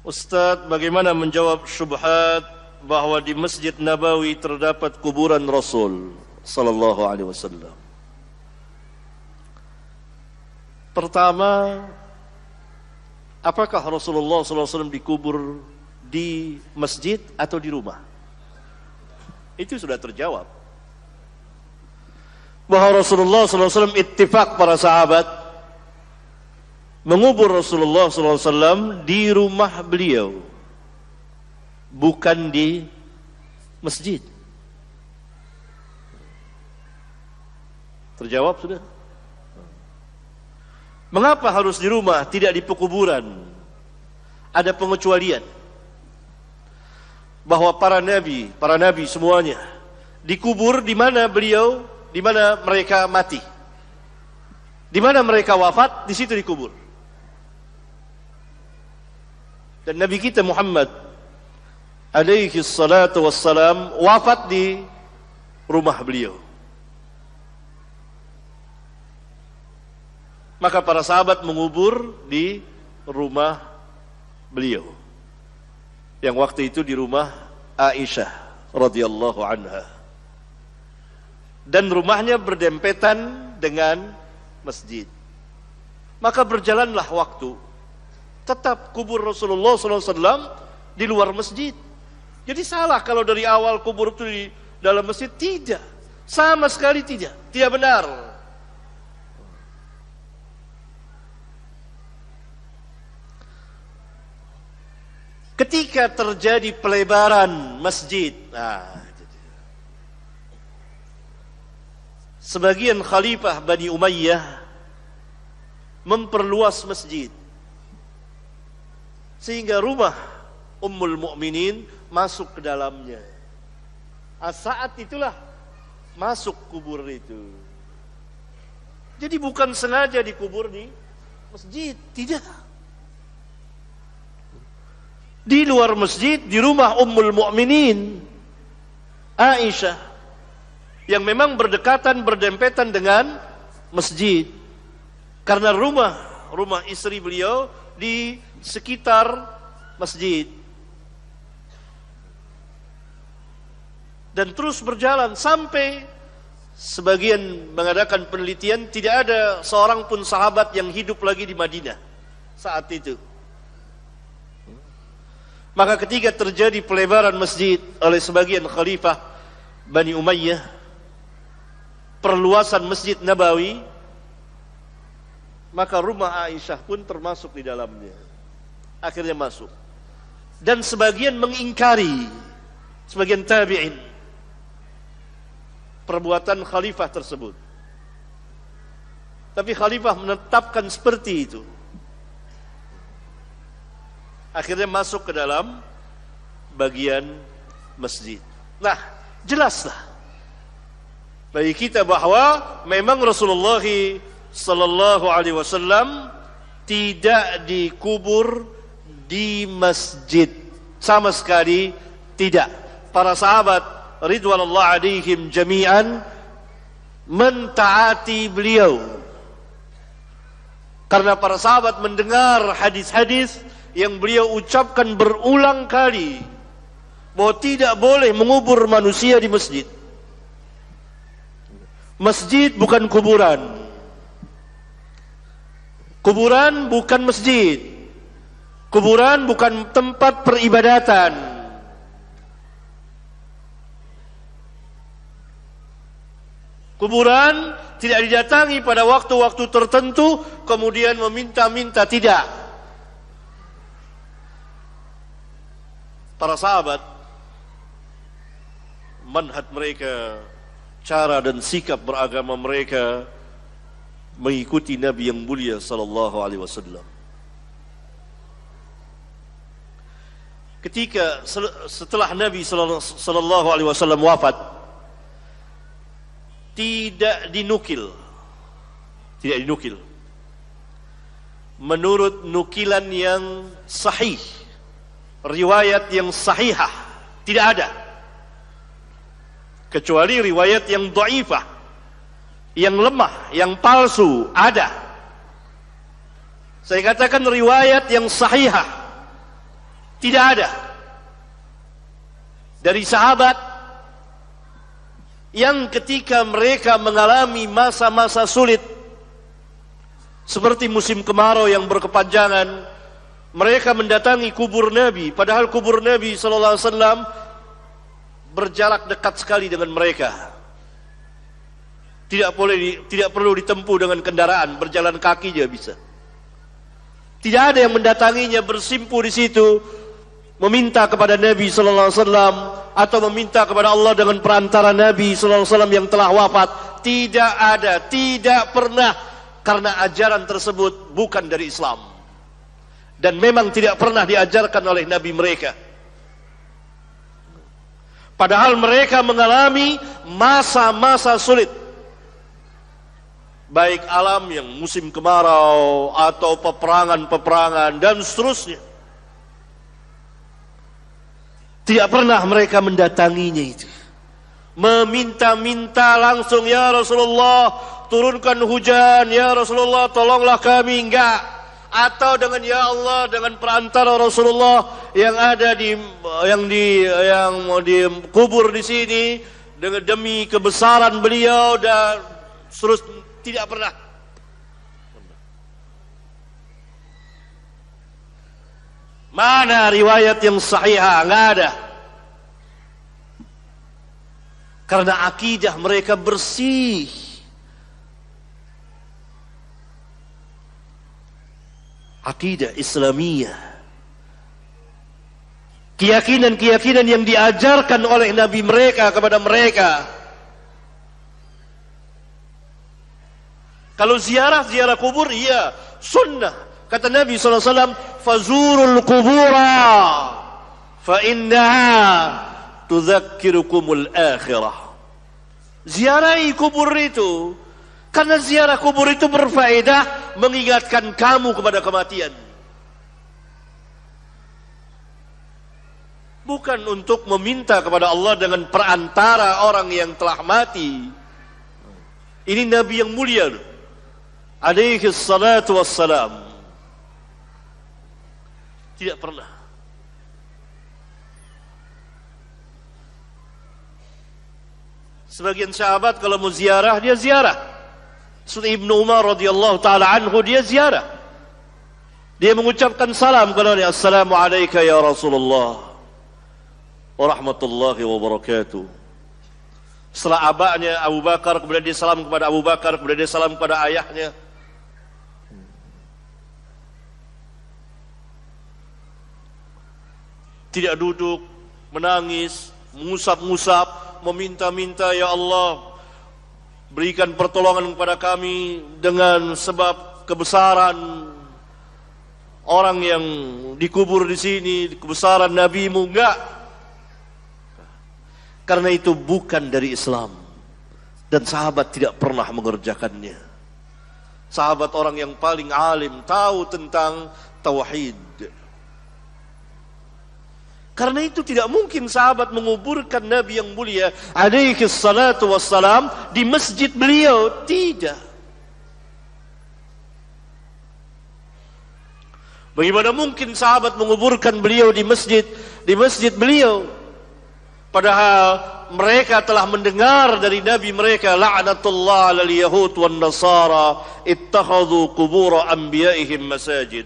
Ustadz, bagaimana menjawab syubhat bahwa di Masjid Nabawi terdapat kuburan Rasul sallallahu alaihi wasallam? Pertama, apakah Rasulullah sallallahu alaihi wasallam dikubur di masjid atau di rumah? Itu sudah terjawab. Bahwa Rasulullah sallallahu alaihi wasallam ittifaq para sahabat mengubur Rasulullah SAW di rumah beliau, bukan di masjid. Terjawab sudah. Mengapa harus di rumah, tidak di pekuburan? Ada pengecualian. Bahwa para nabi semuanya dikubur di mana beliau, di mana mereka mati, di mana mereka wafat, di situ dikubur. Dan Nabi kita Muhammad alaihi salatu wassalam wafat di rumah beliau. Maka para sahabat mengubur di rumah beliau, yang waktu itu di rumah Aisyah radhiyallahu anha. Dan rumahnya berdempetan dengan masjid. Maka berjalanlah waktu, tetap kubur Rasulullah SAW di luar masjid. Jadi salah kalau dari awal kubur itu di dalam masjid. Tidak, sama sekali tidak benar. Ketika terjadi pelebaran masjid, sebagian khalifah Bani Umayyah memperluas masjid, sehingga rumah Ummul Mukminin masuk ke dalamnya. Saat itulah masuk kubur itu. Jadi bukan sengaja dikubur di masjid, tidak. Di luar masjid, di rumah Ummul Mukminin Aisyah, yang memang berdekatan, berdempetan dengan masjid. Karena rumah istri beliau di sekitar masjid. Dan terus berjalan sampai sebagian mengadakan penelitian tidak ada seorang pun sahabat yang hidup lagi di Madinah saat itu. Maka ketika terjadi pelebaran masjid oleh sebagian khalifah Bani Umayyah, perluasan Masjid Nabawi, maka rumah Aisyah pun termasuk di dalamnya. Akhirnya masuk. Dan sebagian mengingkari, sebagian tabi'in, perbuatan khalifah tersebut. Tapi khalifah menetapkan seperti itu. Akhirnya masuk ke dalam bagian masjid. Nah, jelaslah bagi kita bahwa memang Rasulullah sallallahu alaihi wasallam tidak dikubur di masjid, sama sekali tidak. Para sahabat ridwanullah alaihim jami'an mentaati beliau, karena para sahabat mendengar hadis-hadis yang beliau ucapkan berulang kali bahwa tidak boleh mengubur manusia di masjid. Masjid bukan kuburan. Kuburan bukan masjid. Kuburan bukan tempat peribadatan. Kuburan tidak didatangi pada waktu-waktu tertentu kemudian meminta-minta, tidak. Para sahabat, manhaj mereka, cara dan sikap beragama mereka mengikuti Nabi yang mulia sallallahu alaihi wasallam. Ketika setelah Nabi sallallahu alaihi wasallam wafat, tidak dinukil. Menurut nukilan yang sahih, riwayat yang sahihah, tidak ada. Kecuali riwayat yang dhaifah, yang lemah, yang palsu, ada. Saya katakan riwayat yang sahihah, Tidak ada dari sahabat yang ketika mereka mengalami masa-masa sulit seperti musim kemarau yang berkepanjangan, mereka mendatangi kubur Nabi, padahal kubur Nabi sallallahu alaihi wasallam berjarak dekat sekali dengan mereka. Tidak perlu ditempuh dengan kendaraan, berjalan kaki aja bisa. Tidak ada yang mendatanginya, bersimpuh di situ, meminta kepada Nabi sallallahu alaihi wasallam atau meminta kepada Allah dengan perantara Nabi sallallahu alaihi wasallam yang telah wafat. Tidak ada, tidak pernah, karena ajaran tersebut bukan dari Islam dan memang tidak pernah diajarkan oleh Nabi mereka. Padahal mereka mengalami masa-masa sulit, baik alam yang musim kemarau atau peperangan-peperangan dan seterusnya. Tidak pernah mereka mendatanginya itu, meminta-minta langsung, ya Rasulullah turunkan hujan, ya Rasulullah tolonglah kami, enggak. Atau dengan ya Allah, dengan perantara Rasulullah yang ada di kubur di sini, dengan demi kebesaran beliau dan seterusnya. Tidak pernah. Mana riwayat yang sahihah? Enggak ada. Karena akidah mereka bersih. Akidah Islamiyah. Keyakinan-keyakinan yang diajarkan oleh Nabi mereka kepada mereka. Kalau ziarah kubur, iya, sunnah. Kata Nabi SAW, fazurul kubura fa innaha tudzakirukumul akhirah. Ziarahi kubur itu, karena ziarah kubur itu berfaedah mengingatkan kamu kepada kematian. Bukan untuk meminta kepada Allah dengan perantara orang yang telah mati. Ini Nabi yang mulia, alaihi salatu wassalam. Tidak pernah. Sebagian sahabat kalau mau ziarah, dia ziarah. Seperti Ibnu Umar radhiyallahu taala anhu, dia ziarah. Dia mengucapkan salam kepada dia, assalamu alayka ya Rasulullah wa rahmatullahi wa barakatuh. Setelah abahnya Abu Bakar, kemudian dia salam kepada Abu Bakar, kemudian dia salam kepada ayahnya. Tidak duduk, menangis, mengusap-ngusap, meminta-minta, ya Allah, berikan pertolongan kepada kami dengan sebab kebesaran orang yang dikubur di sini, kebesaran Nabi-Mu. Enggak. Karena itu bukan dari Islam. Dan sahabat tidak pernah mengerjakannya. Sahabat orang yang paling alim, tahu tentang tauhid. Karena itu tidak mungkin sahabat menguburkan Nabi yang mulia alaihi salatu wassalam di masjid beliau. Tidak. Bagaimana mungkin sahabat menguburkan beliau di masjid beliau? Padahal mereka telah mendengar dari Nabi mereka, la'natullah alal yahud wan nasara ittakhadhu qubur anbiya'ihim masajid.